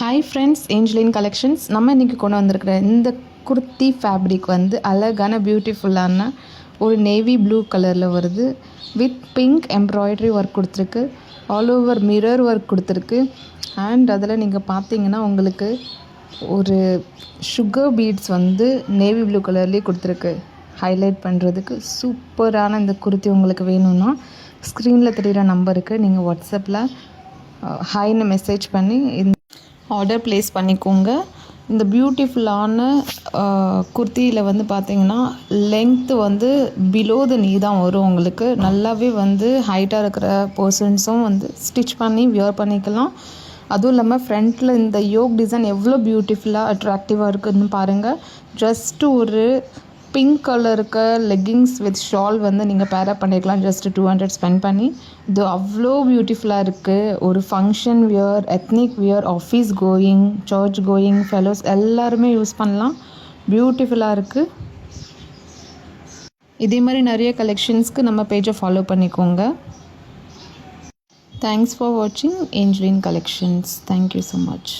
Hi friends, Angeline collections. நம்ம இன்றைக்கி கொண்டு வந்திருக்கிற இந்த குர்த்தி ஃபேப்ரிக் வந்து அழகான பியூட்டிஃபுல்லான ஒரு நேவி ப்ளூ கலரில் வருது. வித் பிங்க் எம்ப்ராய்டரி ஒர்க் கொடுத்துருக்கு. ஆல் ஓவர் மிரர் ஒர்க் கொடுத்துருக்கு. அண்ட் அதில் நீங்கள் பார்த்தீங்கன்னா உங்களுக்கு ஒரு சுகர் பீட்ஸ் வந்து நேவி ப்ளூ கலர்லேயே கொடுத்துருக்கு. ஹைலைட் பண்ணுறதுக்கு சூப்பரான இந்த குர்த்தி உங்களுக்கு வேணும்னா ஸ்க்ரீனில் தெரிகிற நம்பருக்கு நீங்கள் வாட்ஸ்அப்பில் ஹாய்னு மெசேஜ் பண்ணி ஆர்டர் ப்ளேஸ் பண்ணிக்கோங்க. இந்த பியூட்டிஃபுல்லான குர்த்தியில் வந்து பார்த்திங்கன்னா லென்த்து வந்து பிலோ த நீ தான் வரும். உங்களுக்கு நல்லாவே வந்து ஹைட்டாக இருக்கிற பர்சன்ஸும் வந்து ஸ்டிச் பண்ணி வியர் பண்ணிக்கலாம். அதுவும் இல்லாமல் ஃப்ரண்ட்டில் இந்த யோக் டிசைன் எவ்வளோ பியூட்டிஃபுல்லாக அட்ராக்டிவாக இருக்குதுன்னு பாருங்கள். ஜஸ்ட்டு ஒரு பிங்க் கலருக்கு லெக்கிங்ஸ் வித் ஷால் வந்து நீங்கள் பேரப் பண்ணிக்கலாம். ஜஸ்ட்டு 200 ஸ்பெண்ட் பண்ணி. இது அவ்வளோ பியூட்டிஃபுல்லாக இருக்குது. ஒரு function wear, ethnic wear, office going, church going fellows எல்லாருமே யூஸ் பண்ணலாம். பியூட்டிஃபுல்லாக இருக்குது. இதே மாதிரி நிறைய கலெக்ஷன்ஸ்க்கு நம்ம பேஜை ஃபாலோ பண்ணிக்கோங்க. தேங்க்ஸ் ஃபார் வாட்சிங் Angeline collections. Thank you so much.